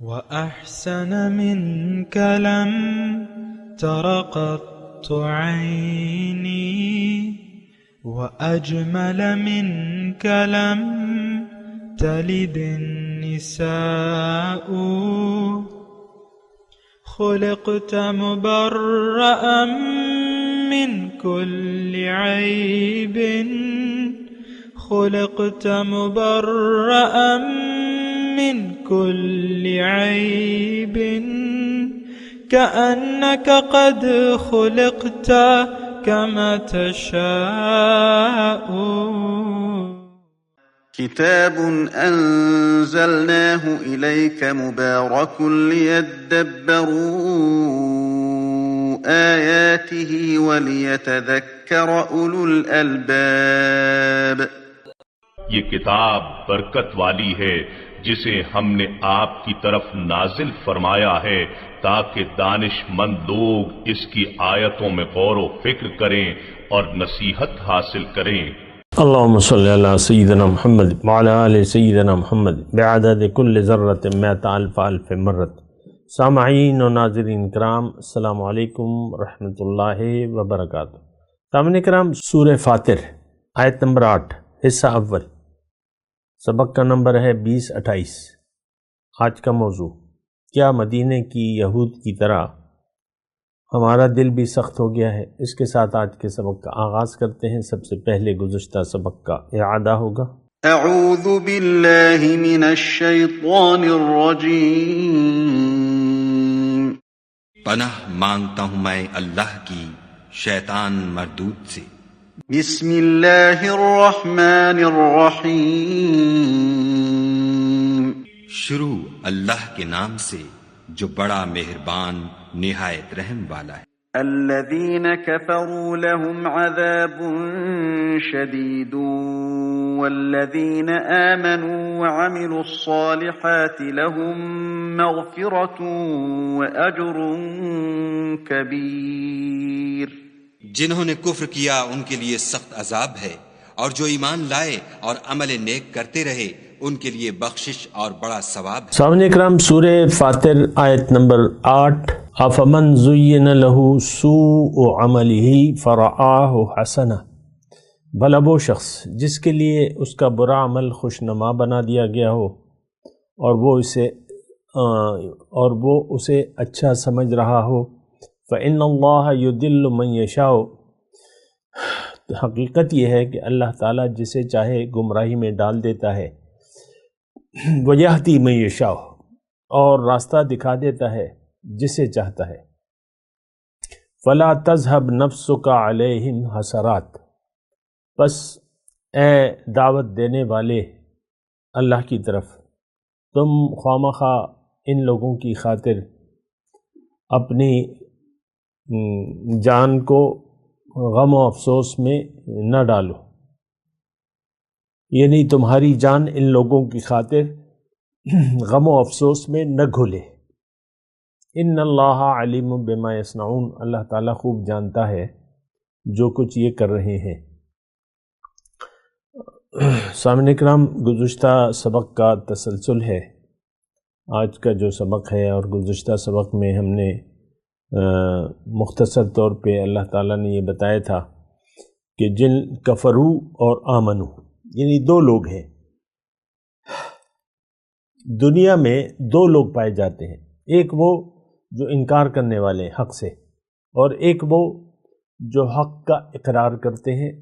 وأحسن منك لم تر قط عيني وأجمل منك لم تلد النساء خلقت مبرأ من كل عيب خلقت مبرأ من كل عيب كأنك قد خلقت كما تشاء. كتاب أنزلناه إليك مبارك ليدبروا آياته وليتذكر أولو الألباب. یہ کتاب برکت والی ہے جسے ہم نے آپ کی طرف نازل فرمایا ہے تاکہ دانش مند لوگ اس کی آیتوں میں غور و فکر کریں اور نصیحت حاصل کریں. اللهم صل على سيدنا محمد وعلى آل سيدنا محمد بعدد كل ذرة مئة ألف ألف مرة. سامعین و ناظرین کرام، السلام علیکم ورحمۃ اللہ وبرکاتہ. سامعین کرام، سورہ فاطر آیت نمبر 8 حصہ اول، سبق کا نمبر ہے 2028. آج کا موضوع، کیا مدینے کی یہود کی طرح ہمارا دل بھی سخت ہو گیا ہے؟ اس کے ساتھ آج کے سبق کا آغاز کرتے ہیں. سب سے پہلے گزشتہ سبق کا اعادہ ہوگا. اعوذ باللہ من الشیطان الرجیم. پناہ مانگتا ہوں میں اللہ کی شیطان مردود سے. بسم اللہ الرحمن الرحیم. شروع اللہ کے نام سے جو بڑا مہربان نہایت رحم والا ہے. الذین کفروا لهم عذاب شدید والذین آمنوا وعملوا الصالحات لهم مغفرة وأجر کبیر. جنہوں نے کفر کیا ان کے لیے سخت عذاب ہے، اور جو ایمان لائے اور عمل نیک کرتے رہے ان کے لیے بخشش اور بڑا ثواب ہے. سامعین اکرام، سورہ فاطر آیت نمبر 8. افمن زین له سوء عملہ فرآہ حسنہ. بھلا وہ شخص جس کے لیے اس کا برا عمل خوشنما بنا دیا گیا ہو اور وہ اسے اچھا سمجھ رہا ہو. فإن اللہ یضل من یشاء. حقیقت یہ ہے کہ اللہ تعالیٰ جسے چاہے گمراہی میں ڈال دیتا ہے. وَيَهْدِي مَن يَشَاءُ. اور راستہ دکھا دیتا ہے جسے چاہتا ہے. فَلَا تَذْهَبْ نَفْسُكَ عَلَيْهِمْ حَسَرَاتٍ. پس اے دعوت دینے والے اللہ کی طرف، تم خوامخواہ ان لوگوں کی خاطر اپنی جان کو غم و افسوس میں نہ ڈالو، یعنی تمہاری جان ان لوگوں کی خاطر غم و افسوس میں نہ گھلے. ان اللہ علیم بما یصنعون. اللہ تعالیٰ خوب جانتا ہے جو کچھ یہ کر رہے ہیں. سامعین کرام، گزشتہ سبق کا تسلسل ہے آج کا جو سبق ہے، اور گزشتہ سبق میں ہم نے مختصر طور پہ اللہ تعالیٰ نے یہ بتایا تھا کہ جن کفرو اور آمنو، یعنی دو لوگ ہیں دنیا میں. دو لوگ پائے جاتے ہیں، ایک وہ جو انکار کرنے والے ہیں حق سے، اور ایک وہ جو حق کا اقرار کرتے ہیں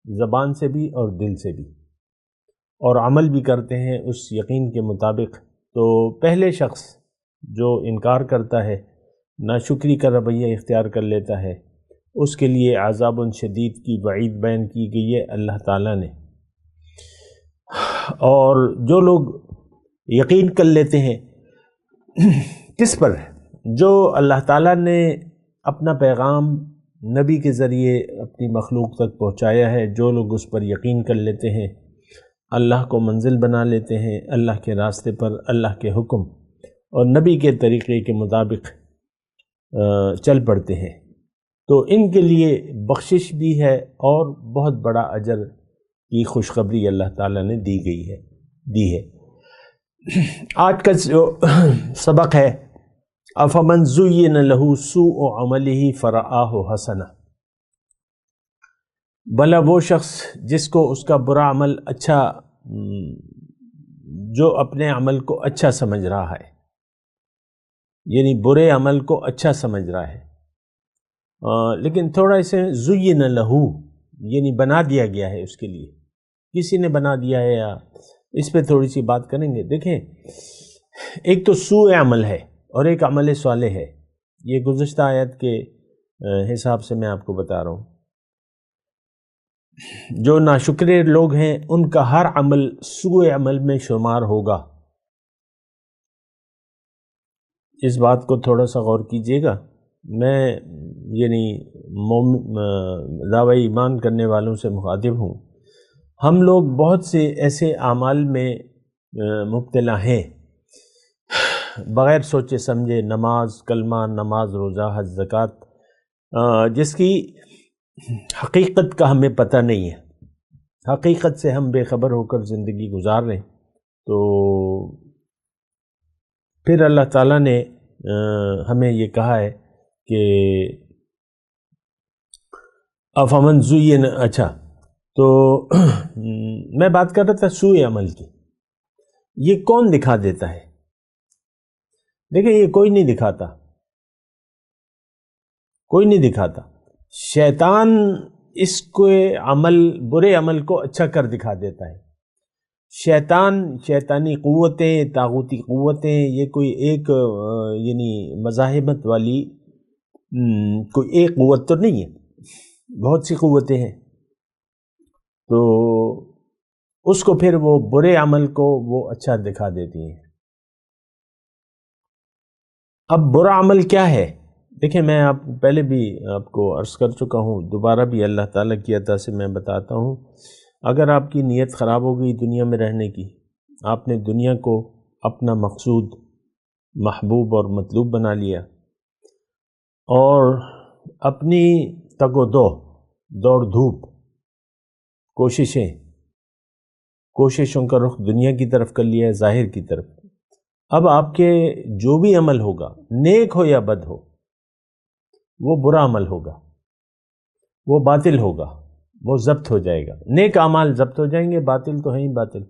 زبان سے بھی اور دل سے بھی، اور عمل بھی کرتے ہیں اس یقین کے مطابق. تو پہلے شخص جو انکار کرتا ہے، ناشکری کا رویہ اختیار کر لیتا ہے، اس کے لیے عذاب شدید کی وعید بیان کی گئی ہے اللہ تعالیٰ نے. اور جو لوگ یقین کر لیتے ہیں کس پر؟ جو اللہ تعالیٰ نے اپنا پیغام نبی کے ذریعے اپنی مخلوق تک پہنچایا ہے، جو لوگ اس پر یقین کر لیتے ہیں، اللہ کو منزل بنا لیتے ہیں، اللہ کے راستے پر اللہ کے حکم اور نبی کے طریقے کے مطابق چل پڑتے ہیں، تو ان کے لیے بخشش بھی ہے اور بہت بڑا اجر کی خوشخبری اللہ تعالیٰ نے دی ہے. آج کا جو سبق ہے افمن زین لہ سوء عملہ فرآہ حسنا، بھلا وہ شخص جس کو اس کا برا عمل اچھا، جو اپنے عمل کو اچھا سمجھ رہا ہے، یعنی برے عمل کو اچھا سمجھ رہا ہے، لیکن تھوڑا اسے زین لہو یعنی بنا دیا گیا ہے اس کے لیے، کسی نے بنا دیا ہے، یا اس پہ تھوڑی سی بات کریں گے۔ دیکھیں، ایک تو سوء عمل ہے اور ایک عمل صالح ہے، یہ گزشتہ آیت کے حساب سے میں آپ کو بتا رہا ہوں۔ جو ناشکرے لوگ ہیں ان کا ہر عمل سوء عمل میں شمار ہوگا، اس بات کو تھوڑا سا غور کیجئے گا۔ میں یعنی دعوی ایمان کرنے والوں سے مخاطب ہوں، ہم لوگ بہت سے ایسے اعمال میں مبتلا ہیں بغیر سوچے سمجھے، نماز، کلمہ، نماز، روزہ، حج، زکوٰۃ، جس کی حقیقت کا ہمیں پتہ نہیں ہے، حقیقت سے ہم بے خبر ہو کر زندگی گزار رہے ہیں۔ تو پھر اللہ تعالیٰ نے ہمیں یہ کہا ہے کہ افمن زین، اچھا تو میں بات کر رہا تھا سوء عمل کی، یہ کون دکھا دیتا ہے؟ دیکھیں، یہ کوئی نہیں دکھاتا، کوئی نہیں دکھاتا، شیطان اس کو عمل، برے عمل کو اچھا کر دکھا دیتا ہے۔ شیطان، شیطانی قوتیں، طاغوتی قوتیں، یہ کوئی ایک یعنی مزاحمت والی کوئی ایک قوت تو نہیں ہے، بہت سی قوتیں ہیں، تو اس کو پھر وہ برے عمل کو وہ اچھا دکھا دیتی ہیں۔ اب برا عمل کیا ہے؟ دیکھیں، میں آپ پہلے بھی آپ کو عرض کر چکا ہوں، دوبارہ بھی اللہ تعالیٰ کی عطا سے میں بتاتا ہوں، اگر آپ کی نیت خراب ہو گئی دنیا میں رہنے کی، آپ نے دنیا کو اپنا مقصود، محبوب اور مطلوب بنا لیا، اور اپنی تگ و دو، دوڑ دھوپ، کوششوں کا رخ دنیا کی طرف کر لیا ہے، ظاہر کی طرف۔ اب آپ کے جو بھی عمل ہوگا، نیک ہو یا بد ہو، وہ برا عمل ہوگا، وہ باطل ہوگا، وہ ضبط ہو جائے گا۔ نیک اعمال ضبط ہو جائیں گے، باطل تو ہیں ہی باطل۔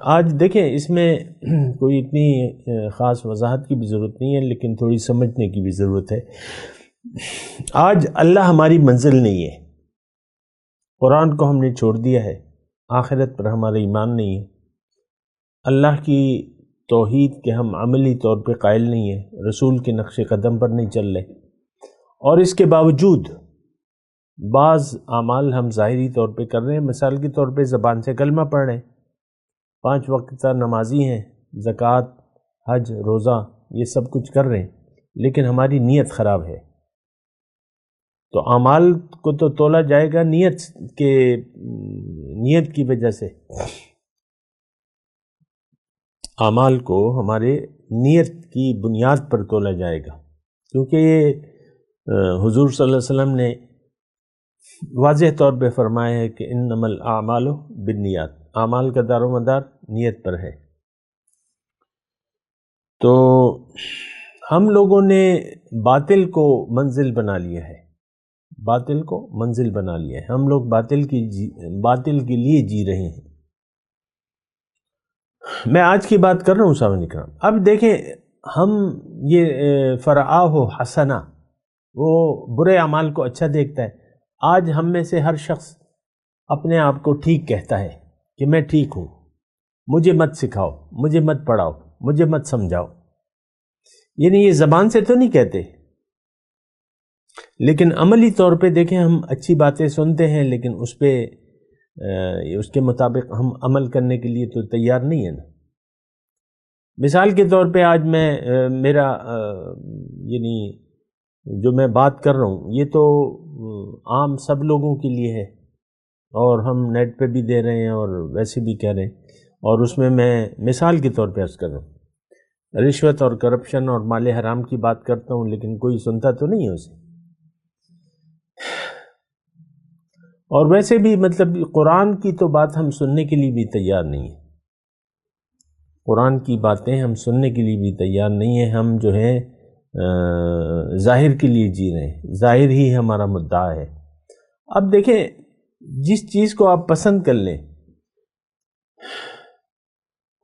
آج دیکھیں، اس میں کوئی اتنی خاص وضاحت کی بھی ضرورت نہیں ہے، لیکن تھوڑی سمجھنے کی بھی ضرورت ہے۔ آج اللہ ہماری منزل نہیں ہے، قرآن کو ہم نے چھوڑ دیا ہے، آخرت پر ہمارا ایمان نہیں ہے، اللہ کی توحید کے ہم عملی طور پہ قائل نہیں ہیں، رسول کے نقش قدم پر نہیں چل رہے، اور اس کے باوجود بعض اعمال ہم ظاہری طور پہ کر رہے ہیں۔ مثال کے طور پہ زبان سے کلمہ پڑھ رہے ہیں، 5 وقت نمازی ہیں، زکوٰۃ، حج، روزہ، یہ سب کچھ کر رہے ہیں، لیکن ہماری نیت خراب ہے۔ تو اعمال کو تو تولا جائے گا نیت کی وجہ سے، اعمال کو ہمارے نیت کی بنیاد پر تولا جائے گا، کیونکہ یہ حضور صلی اللہ علیہ وسلم نے واضح طور پہ فرمایا ہے کہ انما الاعمال بالنیات، اعمال کا دار و مدار نیت پر ہے۔ تو ہم لوگوں نے باطل کو منزل بنا لیا ہے، باطل کو منزل بنا لیا ہے، ہم لوگ باطل کے لیے جی رہے ہیں۔ میں آج کی بات کر رہا ہوں سامعین کرام۔ اب دیکھیں، ہم یہ فرآہ حسنا، وہ برے اعمال کو اچھا دیکھتا ہے۔ آج ہم میں سے ہر شخص اپنے آپ کو ٹھیک کہتا ہے کہ میں ٹھیک ہوں، مجھے مت سکھاؤ، مجھے مت پڑھاؤ، مجھے مت سمجھاؤ، یعنی یہ زبان سے تو نہیں کہتے، لیکن عملی طور پہ دیکھیں، ہم اچھی باتیں سنتے ہیں، لیکن اس کے مطابق ہم عمل کرنے کے لیے تو تیار نہیں ہے نا۔ مثال کے طور پہ آج میرا یعنی جو میں بات کر رہا ہوں، یہ تو عام سب لوگوں کے لیے ہے، اور ہم نیٹ پہ بھی دے رہے ہیں اور ویسے بھی کہہ رہے ہیں، اور اس میں مثال کے طور پہ عرض کر رہا ہوں، رشوت اور کرپشن اور مال حرام کی بات کرتا ہوں، لیکن کوئی سنتا تو نہیں ہے اسے۔ اور ویسے بھی مطلب قرآن کی تو بات ہم سننے کے لیے بھی تیار نہیں ہیں۔ قرآن کی باتیں ہم سننے کے لیے بھی تیار نہیں ہیں، ہم جو ہے ظاہر کے لیے جی رہے ہیں، ظاہر ہی ہمارا مدعا ہے۔ اب دیکھیں، جس چیز کو آپ پسند کر لیں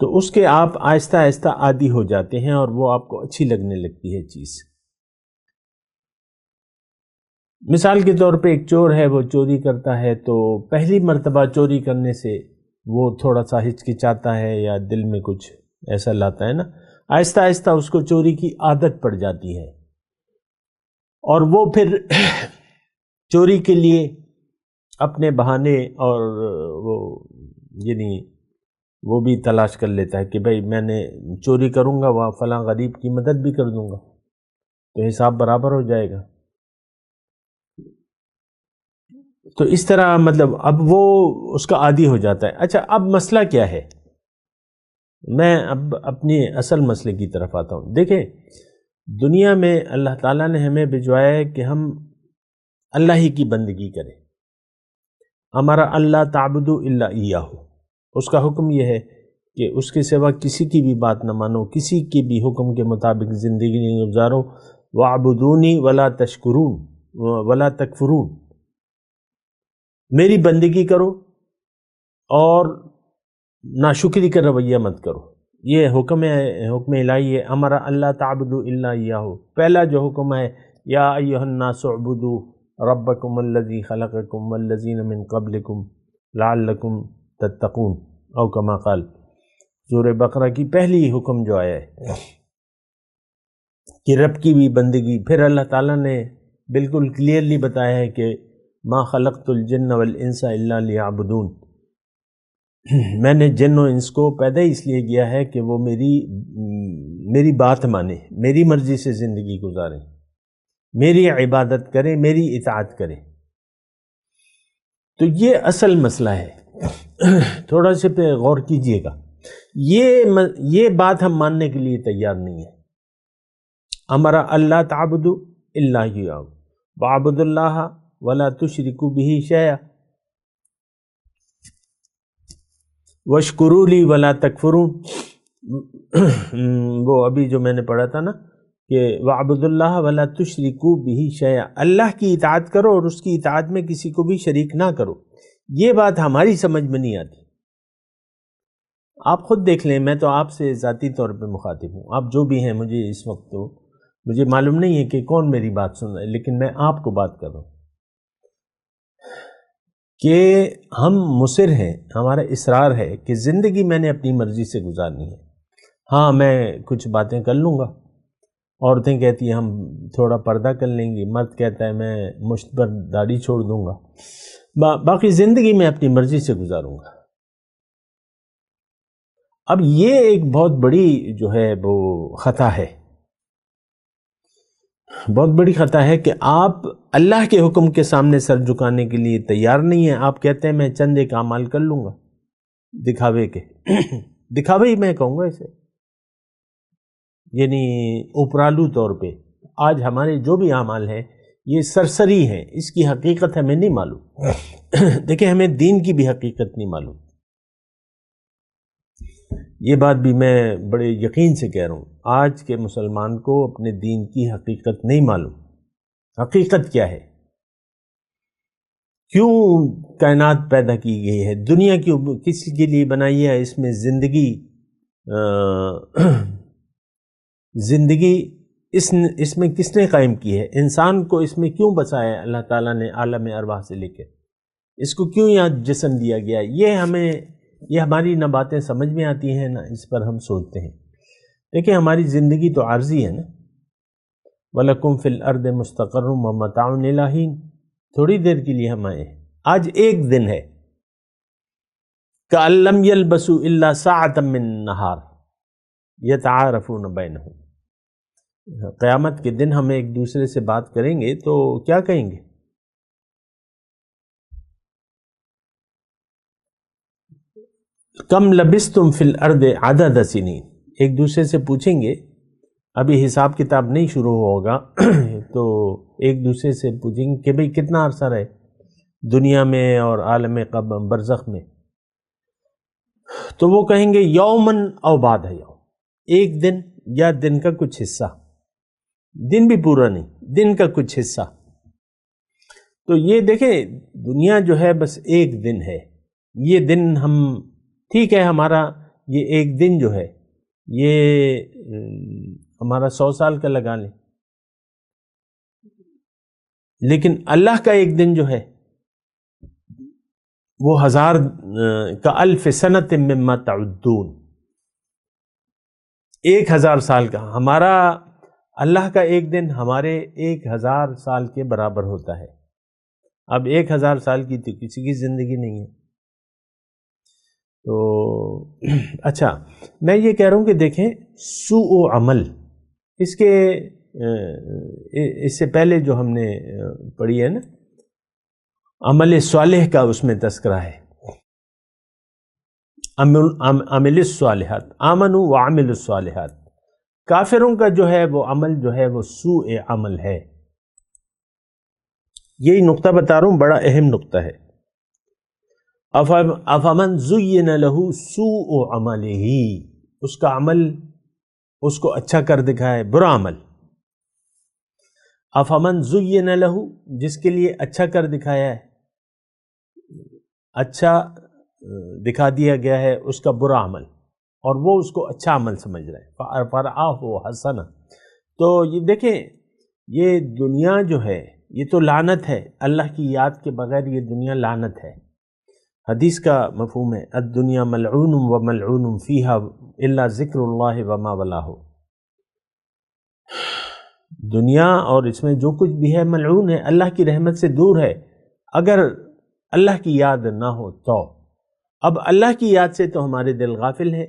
تو اس کے آپ آہستہ آہستہ عادی ہو جاتے ہیں اور وہ آپ کو اچھی لگنے لگتی ہے چیز۔ مثال کے طور پہ ایک چور ہے، وہ چوری کرتا ہے تو پہلی مرتبہ چوری کرنے سے وہ تھوڑا سا ہچکچاتا ہے یا دل میں کچھ ایسا لاتا ہے نا، آہستہ آہستہ اس کو چوری کی عادت پڑ جاتی ہے اور وہ پھر چوری کے لیے اپنے بہانے اور وہ بھی تلاش کر لیتا ہے کہ بھئی میں نے چوری کروں گا، وہ فلاں غریب کی مدد بھی کر دوں گا تو حساب برابر ہو جائے گا۔ تو اس طرح مطلب اب وہ اس کا عادی ہو جاتا ہے۔ اچھا، اب مسئلہ کیا ہے؟ میں اب اپنی اصل مسئلے کی طرف آتا ہوں۔ دیکھیں، دنیا میں اللہ تعالیٰ نے ہمیں بھجوایا ہے کہ ہم اللہ ہی کی بندگی کریں۔ ہمارا اللہ تعبدوا الا ایاہ، اس کا حکم یہ ہے کہ اس کے سوا کسی کی بھی بات نہ مانو، کسی کے بھی حکم کے مطابق زندگی نہیں گزارو۔ وَاعْبُدُونِي وَلَا تَشْكُرُونَ وَلَا تَكْفُرُونَ، میری بندگی کرو اور ناشکری کا رویہ مت کرو۔ یہ حکم ہے، حکم الہی ہے، ہمارا اللہ تعبدوا الا ایاہ۔ پہلا جو حکم ہے، یا ایھا الناس اعبدوا ربکم الذی خلقکم والذین من قبلکم لعلکم تتقون، او کما قال، سورہ بقرہ کی پہلی حکم جو آیا ہے کہ رب کی بھی بندگی۔ پھر اللہ تعالیٰ نے بالکل کلیئرلی بتایا ہے کہ ما خلقت الجن والانس الا لیعبدون، میں نے جن و انس کو پیدا اس لیے کیا ہے کہ وہ میری بات مانیں، میری مرضی سے زندگی گزاریں، میری عبادت کریں، میری اطاعت کریں۔ تو یہ اصل مسئلہ ہے، تھوڑا سے پہ غور کیجئے گا۔ یہ بات ہم ماننے کے لیے تیار نہیں ہے۔ ہمارا اللہ تعبدوا الا ایاہ واعبدوا اللہ ولا تشرکوا بہ شیئا واشکروا لی ولا تکفرون۔ وہ ابھی جو میں نے پڑھا تھا نا کہ وَاعْبُدُوا اللَّهَ وَلَا تُشْرِكُوا بِهِ شَيْئًا، اللہ کی اطاعت کرو اور اس کی اطاعت میں کسی کو بھی شریک نہ کرو۔ یہ بات ہماری سمجھ میں نہیں آتی۔ آپ خود دیکھ لیں، میں تو آپ سے ذاتی طور پہ مخاطب ہوں، آپ جو بھی ہیں، مجھے اس وقت تو مجھے معلوم نہیں ہے کہ کون میری بات سن رہا ہے، لیکن میں آپ کو بات کر رہا ہوں کہ ہم مصر ہیں، ہمارا اصرار ہے کہ زندگی میں نے اپنی مرضی سے گزارنی ہے۔ ہاں، میں کچھ باتیں کر لوں گا، عورتیں کہتی ہیں ہم تھوڑا پردہ کر لیں گی، مرد کہتا ہے میں مشت پر داڑھی چھوڑ دوں گا، باقی زندگی میں اپنی مرضی سے گزاروں گا۔ اب یہ ایک بہت بڑی جو ہے وہ خطا ہے، بہت بڑی خطا ہے کہ آپ اللہ کے حکم کے سامنے سر جھکانے کے لیے تیار نہیں ہیں۔ آپ کہتے ہیں میں چند ایک اعمال کر لوں گا دکھاوے کے، دکھاوے ہی میں کہوں گا اسے، یعنی اوپرالو طور پہ۔ آج ہمارے جو بھی اعمال ہیں یہ سرسری ہیں، اس کی حقیقت ہمیں نہیں معلوم۔ دیکھیں، ہمیں دین کی بھی حقیقت نہیں معلوم، یہ بات بھی میں بڑے یقین سے کہہ رہا ہوں۔ آج کے مسلمان کو اپنے دین کی حقیقت نہیں معلوم۔ حقیقت کیا ہے؟ کیوں کائنات پیدا کی گئی ہے؟ دنیا کیوں کس کے لیے بنائی ہے؟ اس میں زندگی اس میں کس نے قائم کی ہے؟ انسان کو اس میں کیوں بسایا ہے اللہ تعالیٰ نے عالم ارواح سے لے کے؟ اس کو کیوں یہاں جسم دیا گیا؟ یہ ہماری نہ باتیں سمجھ میں آتی ہیں نہ اس پر ہم سوچتے ہیں۔ دیکھیں، ہماری زندگی تو عارضی ہے نا، وَلَكُمْ فِي الْأَرْضِ مُسْتَقَرٌّ وَمَتَاعٌ إِلَىٰ حِينٍ، تھوڑی دیر کے لیے ہم آئے ہیں، آج ایک دن ہے۔ كَأَن لَّمْ يَلْبَثُوا إِلَّا سَاعَةً مِّن النَّهَارِ يَتَعَارَفُونَ بَيْنَهُمْ، قیامت کے دن ہم ایک دوسرے سے بات کریں گے تو کیا کہیں گے؟ کم لبثتم فی الارض عدد سنین، ایک دوسرے سے پوچھیں گے، ابھی حساب کتاب نہیں شروع ہوگا تو ایک دوسرے سے پوچھیں گے کہ بھئی کتنا عرصہ رہے دنیا میں اور عالم برزخ میں۔ تو وہ کہیں گے یومن او بعد یوم، ایک دن یا دن کا کچھ حصہ، دن بھی پورا نہیں، دن کا کچھ حصہ۔ تو یہ دیکھیں دنیا جو ہے بس ایک دن ہے، یہ دن ہم ٹھیک ہے ہمارا یہ ایک دن جو ہے یہ ہمارا 100 سال کا لگا لیں، لیکن اللہ کا ایک دن جو ہے وہ 1000 کا الف سنت مما تعدون، 1000 سال کا، ہمارا اللہ کا ایک دن ہمارے 1000 سال کے برابر ہوتا ہے۔ اب 1000 سال کی تو کسی کی زندگی نہیں ہے۔ تو اچھا میں یہ کہہ رہا ہوں کہ دیکھیں سوء عمل، اس سے پہلے جو ہم نے پڑھی ہے نا عمل صالح کا، اس میں تذکرہ ہے عمل الصالحات، آمنوا وعملوا الصالحات، کافروں کا جو ہے وہ عمل جو ہے وہ سوء عمل ہے۔ یہی نقطہ بتا رہا ہوں، بڑا اہم نقطہ ہے۔ افمن زین لہ سوء عملہ، اس کا عمل اس کو اچھا کر دکھائے، برا عمل۔ افمن زین لہ، جس کے لیے اچھا کر دکھایا ہے، اچھا دکھا دیا گیا ہے اس کا برا عمل، اور وہ اس کو اچھا عمل سمجھ رہا ہے، فرآہ حسنا۔ تو یہ دیکھیں یہ دنیا جو ہے یہ تو لعنت ہے، اللہ کی یاد کے بغیر یہ دنیا لعنت ہے۔ حدیث کا مفہوم ہے الدنیا ملعون وملعون فیہا الا ذکر اللہ وما والاه، دنیا اور اس میں جو کچھ بھی ہے ملعون ہے، اللہ کی رحمت سے دور ہے اگر اللہ کی یاد نہ ہو تو۔ اب اللہ کی یاد سے تو ہمارے دل غافل ہیں،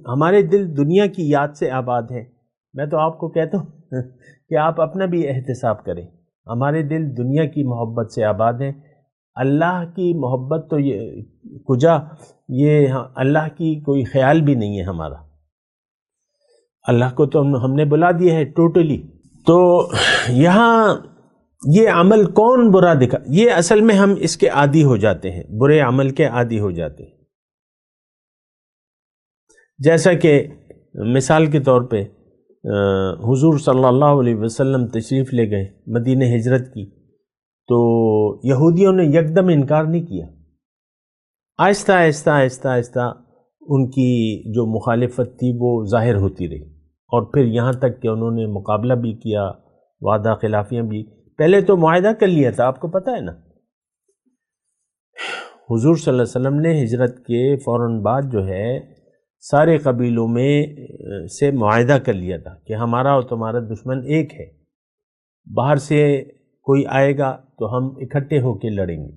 ہمارے دل دنیا کی یاد سے آباد ہیں۔ میں تو آپ کو کہتا ہوں کہ آپ اپنا بھی احتساب کریں، ہمارے دل دنیا کی محبت سے آباد ہیں، اللہ کی محبت تو یہ کجا، یہ اللہ کی کوئی خیال بھی نہیں ہے ہمارا، اللہ کو تو ہم نے بلا دیا ہے ٹوٹلی۔ تو یہاں یہ عمل کون برا دکھا، یہ اصل میں ہم اس کے عادی ہو جاتے ہیں، برے عمل کے عادی ہو جاتے ہیں۔ جیسا کہ مثال کے طور پہ حضور صلی اللہ علیہ وسلم تشریف لے گئے، مدینہ ہجرت کی، تو یہودیوں نے یکدم انکار نہیں کیا، آہستہ آہستہ آہستہ آہستہ ان کی جو مخالفت تھی وہ ظاہر ہوتی رہی، اور پھر یہاں تک کہ انہوں نے مقابلہ بھی کیا، وعدہ خلافیاں بھی، پہلے تو معاہدہ کر لیا تھا، آپ کو پتہ ہے نا، حضور صلی اللہ علیہ وسلم نے ہجرت کے فوراً بعد جو ہے سارے قبیلوں میں سے معاہدہ کر لیا تھا کہ ہمارا اور تمہارا دشمن ایک ہے، باہر سے کوئی آئے گا تو ہم اکٹھے ہو کے لڑیں گے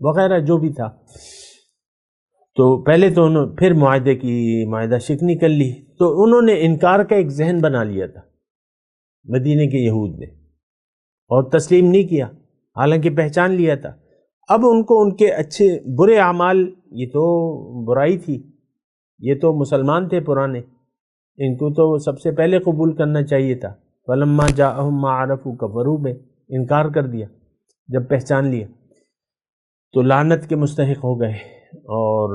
وغیرہ جو بھی تھا۔ تو پہلے تو انہوں پھر معاہدہ شکنی کر لی، تو انہوں نے انکار کا ایک ذہن بنا لیا تھا مدینے کے یہود نے، اور تسلیم نہیں کیا، حالانکہ پہچان لیا تھا۔ اب ان کو ان کے اچھے برے اعمال، یہ تو برائی تھی، یہ تو مسلمان تھے پرانے، ان کو تو سب سے پہلے قبول کرنا چاہیے تھا۔ فَلَمَّا جَاءَهُم مَّا عَرَفُوا كَفَرُوا بِهِ، انکار کر دیا جب پہچان لیا، تو لعنت کے مستحق ہو گئے۔ اور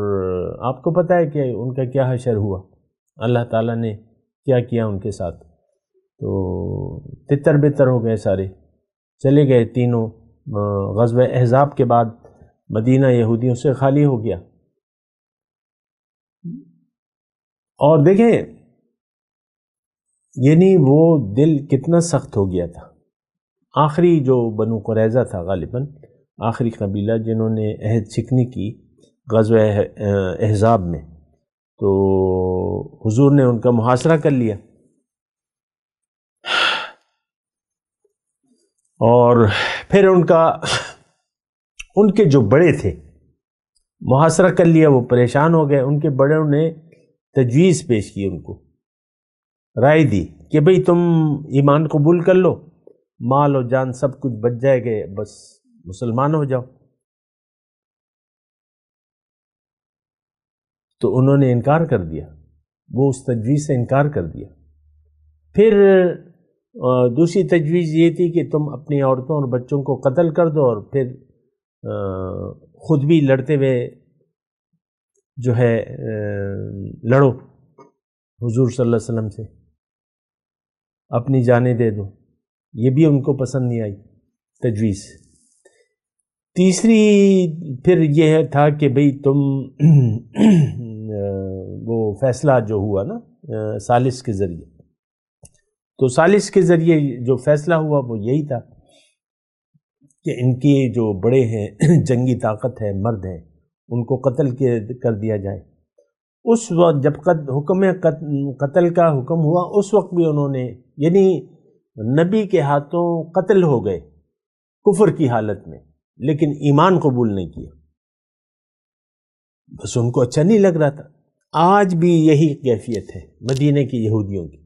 آپ کو پتہ ہے کہ ان کا کیا حشر ہوا، اللہ تعالیٰ نے کیا کیا ان کے ساتھ، تو تتر بتر ہو گئے سارے، چلے گئے تینوں۔ غزوہ احزاب کے بعد مدینہ یہودیوں سے خالی ہو گیا۔ اور دیکھیں یعنی وہ دل کتنا سخت ہو گیا تھا۔ آخری جو بنو قریظہ تھا، غالباً آخری قبیلہ جنہوں نے عہد شکنی کی غزوہ احزاب میں، تو حضور نے ان کا محاصرہ کر لیا، اور پھر ان کے جو بڑے تھے محاصرہ کر لیا، وہ پریشان ہو گئے۔ ان کے بڑوں نے تجویز پیش کی، ان کو رائے دی کہ بھئی تم ایمان قبول کر لو، مال و جان سب کچھ بچ جائے گا، بس مسلمان ہو جاؤ۔ تو انہوں نے انکار کر دیا، وہ اس تجویز سے انکار کر دیا۔ پھر دوسری تجویز یہ تھی کہ تم اپنی عورتوں اور بچوں کو قتل کر دو، اور پھر خود بھی لڑتے ہوئے جو ہے لڑو حضور صلی اللہ علیہ وسلم سے، اپنی جانیں دے دو، یہ بھی ان کو پسند نہیں آئی تجویز۔ تیسری پھر یہ تھا کہ بھئی تم وہ فیصلہ جو ہوا نا ثالث کے ذریعے، تو ثالث کے ذریعے جو فیصلہ ہوا وہ یہی تھا کہ ان کے جو بڑے ہیں جنگی طاقت ہے، مرد ہیں، ان کو قتل کر دیا جائے۔ اس وقت جب قتل کا حکم ہوا اس وقت بھی انہوں نے، یعنی نبی کے ہاتھوں قتل ہو گئے کفر کی حالت میں، لیکن ایمان قبول نہیں کیا، بس ان کو اچھا نہیں لگ رہا تھا۔ آج بھی یہی کیفیت ہے مدینے کی یہودیوں کی،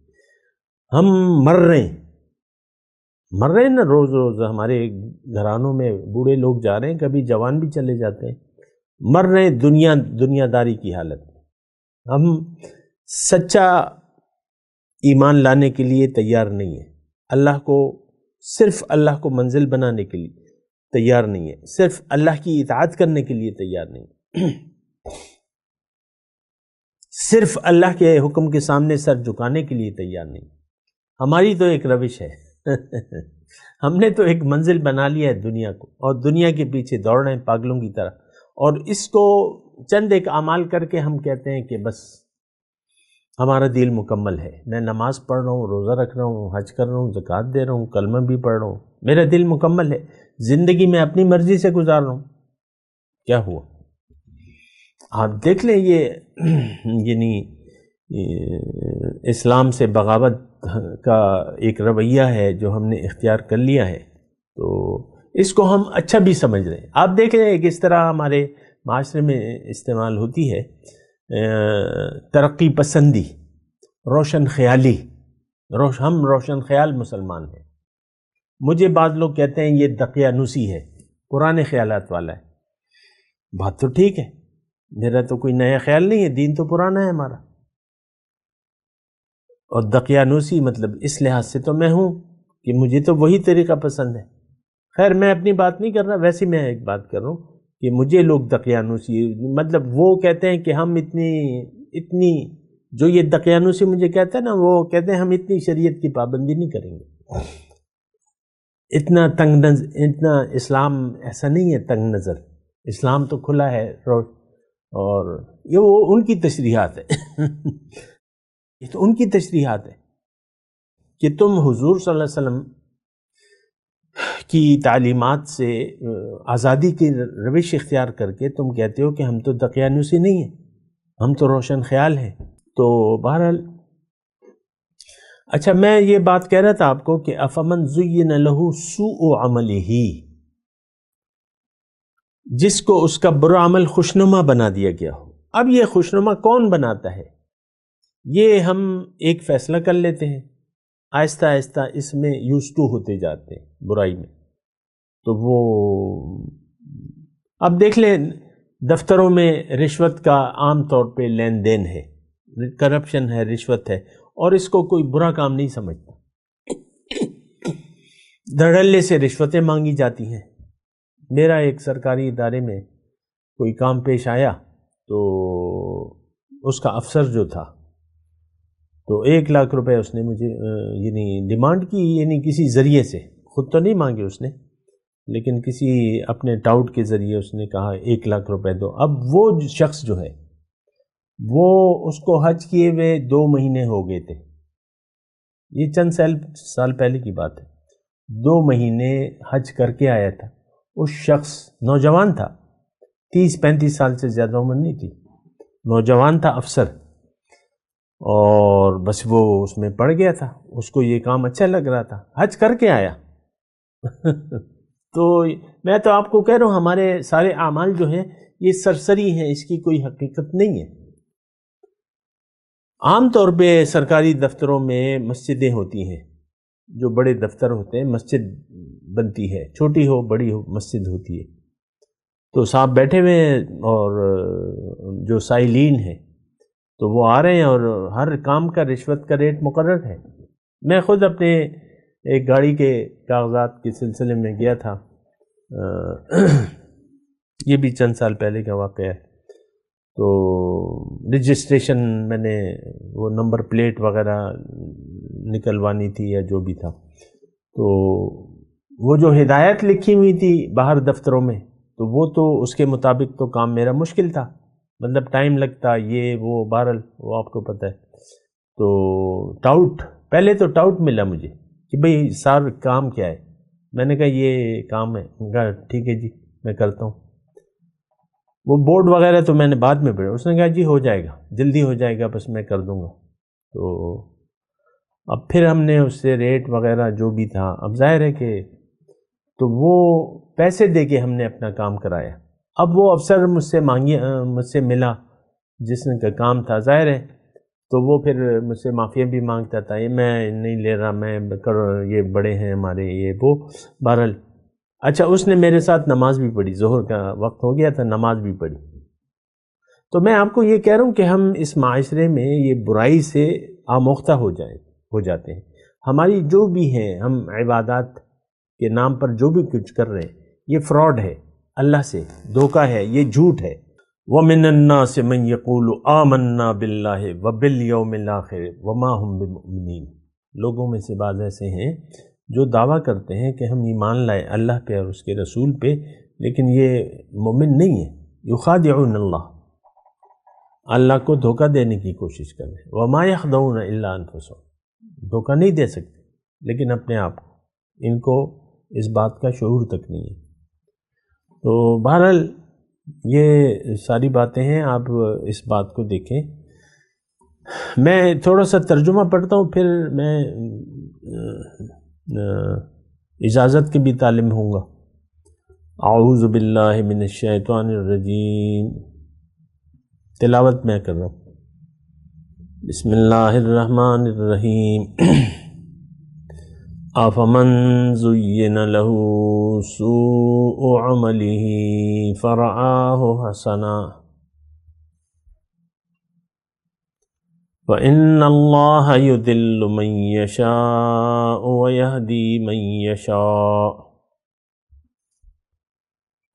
ہم مر رہے ہیں نا، روز روز ہمارے گھرانوں میں بوڑھے لوگ جا رہے ہیں، کبھی جوان بھی چلے جاتے ہیں، مر رہے ہیں دنیا داری کی حالت میں۔ ہم سچا ایمان لانے کے لیے تیار نہیں ہیں، صرف اللہ کو منزل بنانے کے لیے تیار نہیں ہے، صرف اللہ کی اطاعت کرنے کے لیے تیار نہیں ہے، صرف اللہ کے حکم کے سامنے سر جھکانے کے لیے تیار نہیں۔ ہماری تو ایک روش ہے ہم نے تو ایک منزل بنا لیا ہے دنیا کو، اور دنیا کے پیچھے دوڑ رہے ہیں پاگلوں کی طرح، اور اس کو چند ایک اعمال کر کے ہم کہتے ہیں کہ بس ہمارا دل مکمل ہے، میں نماز پڑھ رہا ہوں، روزہ رکھ رہا ہوں، حج کر رہا ہوں، زکوٰۃ دے رہا ہوں، کلمہ بھی پڑھ رہا ہوں، میرا دل مکمل ہے، زندگی میں اپنی مرضی سے گزار رہا ہوں۔ کیا ہوا؟ آپ دیکھ لیں، یہ یعنی اسلام سے بغاوت کا ایک رویہ ہے جو ہم نے اختیار کر لیا ہے، تو اس کو ہم اچھا بھی سمجھ رہے ہیں۔ آپ دیکھ لیں کس طرح ہمارے معاشرے میں استعمال ہوتی ہے ترقی پسندی، روشن خیالی، ہم روشن خیال مسلمان ہیں۔ مجھے بعض لوگ کہتے ہیں یہ دقیانوسی ہے، پرانے خیالات والا ہے۔ بات تو ٹھیک ہے، میرا تو کوئی نیا خیال نہیں ہے، دین تو پرانا ہے ہمارا، اور دقیانوسی مطلب اس لحاظ سے تو میں ہوں کہ مجھے تو وہی طریقہ پسند ہے۔ خیر میں اپنی بات نہیں کر رہا، ویسے میں ایک بات کر رہا ہوں کہ مجھے لوگ دقیانوسی مطلب وہ کہتے ہیں کہ ہم اتنی جو یہ دقیانوسی مجھے کہتے ہیں نا، وہ کہتے ہیں ہم اتنی شریعت کی پابندی نہیں کریں گے، اتنا تنگ نظر، اتنا اسلام ایسا نہیں ہے تنگ نظر، اسلام تو کھلا ہے، اور یہ وہ ان کی تشریحات ہے یہ تو ان کی تشریحات ہے کہ تم حضور صلی اللہ علیہ وسلم کی تعلیمات سے آزادی کی روش اختیار کر کے تم کہتے ہو کہ ہم تو دقیانوسی نہیں ہیں، ہم تو روشن خیال ہیں۔ تو بہرحال اچھا، میں یہ بات کہہ رہا تھا آپ کو کہ افمن زین لہ سوء عملہ، جس کو اس کا برا عمل خوشنما بنا دیا گیا ہو۔ اب یہ خوشنما کون بناتا ہے؟ یہ ہم ایک فیصلہ کر لیتے ہیں، آہستہ آہستہ اس میں یوزٹو ہوتے جاتے ہیں برائی میں، تو وہ اب دیکھ لیں دفتروں میں رشوت کا عام طور پہ لین دین ہے، کرپشن ہے، رشوت ہے، اور اس کو کوئی برا کام نہیں سمجھتا، دھڑلے سے رشوتیں مانگی جاتی ہیں۔ میرا ایک سرکاری ادارے میں کوئی کام پیش آیا تو اس کا افسر جو تھا تو 1 لاکھ روپے اس نے مجھے یعنی ڈیمانڈ کی، یعنی کسی ذریعے سے، خود تو نہیں مانگے اس نے، لیکن کسی اپنے ٹاؤٹ کے ذریعے اس نے کہا 1 لاکھ روپے دو۔ اب وہ شخص جو ہے وہ اس کو حج کیے ہوئے 2 مہینے ہو گئے تھے، یہ چند سال پہلے کی بات ہے، 2 مہینے حج کر کے آیا تھا۔ اس شخص نوجوان تھا، 30-35 سال سے زیادہ عمر نہیں تھی، نوجوان تھا، افسر، اور بس وہ اس میں پڑ گیا تھا، اس کو یہ کام اچھا لگ رہا تھا، حج کر کے آیا تو میں تو آپ کو کہہ رہا ہوں ہمارے سارے اعمال جو ہیں یہ سرسری ہیں، اس کی کوئی حقیقت نہیں ہے۔ عام طور پہ سرکاری دفتروں میں مسجدیں ہوتی ہیں، جو بڑے دفتر ہوتے ہیں مسجد بنتی ہے، چھوٹی ہو بڑی ہو مسجد ہوتی ہے، تو صاحب بیٹھے ہوئے ہیں اور جو سائلین ہیں تو وہ آ رہے ہیں، اور ہر کام کا رشوت کا ریٹ مقرر ہے۔ میں خود اپنے ایک گاڑی کے کاغذات کے سلسلے میں گیا تھا، یہ بھی چند سال پہلے کا واقعہ ہے، تو رجسٹریشن میں نے وہ نمبر پلیٹ وغیرہ نکلوانی تھی یا جو بھی تھا، تو وہ جو ہدایت لکھی ہوئی تھی باہر دفتروں میں، تو وہ تو اس کے مطابق تو کام میرا مشکل تھا، مطلب ٹائم لگتا، یہ وہ بہرحال وہ آپ کو پتہ ہے۔ تو ٹاؤٹ، پہلے تو ٹاؤٹ ملا مجھے کہ بھئی سر کام کیا ہے، میں نے کہا یہ کام ہے، میں کہا ٹھیک ہے جی میں کرتا ہوں۔ وہ بورڈ وغیرہ تو میں نے بعد میں پڑھا، اس نے کہا جی ہو جائے گا، جلدی ہو جائے گا، بس میں کر دوں گا۔ تو اب پھر ہم نے اس سے ریٹ وغیرہ جو بھی تھا، اب ظاہر ہے کہ تو وہ پیسے دے کے ہم نے اپنا کام کرایا۔ اب وہ افسر مجھ سے ملا جس نے کا کام تھا، ظاہر ہے تو وہ پھر مجھ سے معافیاں بھی مانگتا تھا، یہ میں نہیں لے رہا، میں یہ بڑے ہیں ہمارے، یہ وہ بہرحال۔ اچھا اس نے میرے ساتھ نماز بھی پڑھی، ظہر کا وقت ہو گیا تھا، نماز بھی پڑھی۔ تو میں آپ کو یہ کہہ رہا ہوں کہ ہم اس معاشرے میں یہ برائی سے آموختہ ہو جاتے ہیں۔ ہماری جو بھی ہیں، ہم عبادات کے نام پر جو بھی کچھ کر رہے ہیں، یہ فراڈ ہے، اللہ سے دھوکہ ہے، یہ جھوٹ ہے۔ وَمِنَ النَّاسِ مَن يَقُولُ آمَنَّا بِاللَّهِ وَبِالْيَوْمِ الْآخِرِ وَمَا هُمْ بِمُؤْمِنِينَ، لوگوں میں سے بعض ایسے ہیں جو دعویٰ کرتے ہیں کہ ہم ایمان لائے اللہ پہ اور اس کے رسول پہ، لیکن یہ مومن نہیں ہے۔ یخادعون اللہ کو دھوکہ دینے کی کوشش کر رہے ہیں۔ وَمَا يَخْدَعُونَ إِلَّا أَنفُسَهُمْ، دھوکہ نہیں دے سکتے لیکن اپنے آپ کو، ان کو اس بات کا شعور تک نہیں ہے۔ تو بہرحال یہ ساری باتیں ہیں، آپ اس بات کو دیکھیں۔ میں تھوڑا سا ترجمہ پڑھتا ہوں، پھر میں اجازت کے بھی طالب ہوں گا۔ اعوذ باللہ من الشیطان الرجیم، تلاوت میں کر رہا ہوں۔ بسم اللہ الرحمن الرحیم۔ افمن زین لہ سوء عملہ فرآہ حسنا فإن اللہ یضل من یشاء ویہدی من یشاء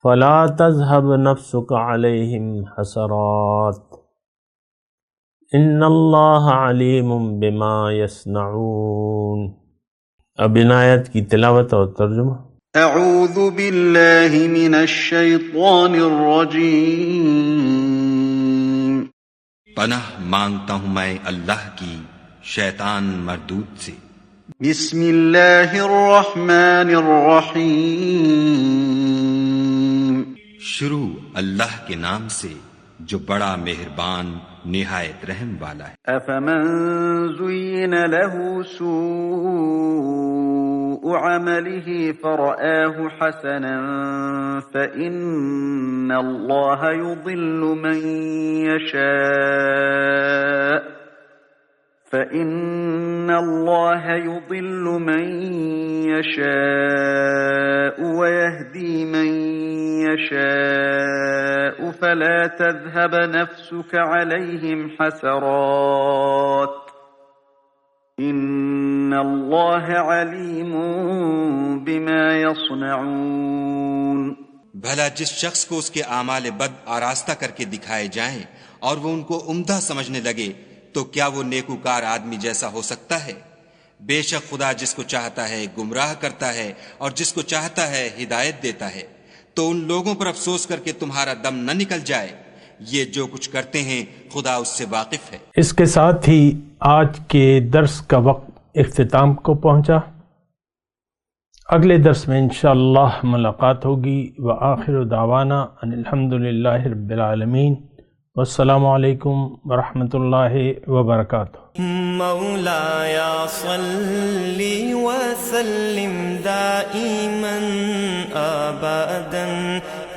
فلا تذہب نفسک علیہم حسرات ان اللہ علیم بما یصنعون۔ اب ان آیت کی تلاوت اور ترجمہ۔ اعوذ باللہ من الشیطان الرجیم۔ پناہ مانگتا ہوں میں اللہ کی شیطان مردود سے۔ بسم اللہ الرحمن الرحیم۔ شروع اللہ کے نام سے جو بڑا مہربان نہایت رحم والا ہے۔ افمن زین له سوء عمله فرآه حسنا فإن الله يضل من يشاء ويهدي من يشاء فلا تذهب نفسك عليهم حسرات ان اللہ علیم بما يصنعون۔ بھلا جس شخص کو اس کے اعمال بد آراستہ کر کے دکھائے جائیں اور وہ ان کو عمدہ سمجھنے لگے تو کیا وہ نیکوکار آدمی جیسا ہو سکتا ہے؟ بے شک خدا جس کو چاہتا ہے گمراہ کرتا ہے اور جس کو چاہتا ہے ہدایت دیتا ہے۔ تو ان لوگوں پر افسوس کر کے تمہارا دم نہ نکل جائے، یہ جو کچھ کرتے ہیں خدا اس سے واقف ہے۔ اس کے ساتھ ہی آج کے درس کا وقت اختتام کو پہنچا۔ اگلے درس میں انشاءاللہ ملاقات ہوگی۔ وآخر دعوانا ان الحمدللہ رب العالمین، والسلام علیکم ورحمۃ اللہ وبرکاتہ۔ مولایا صلی وسلم دائما ابدا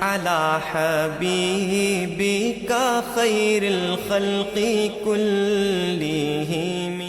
علی حبیبک خیر الخلق کلہم۔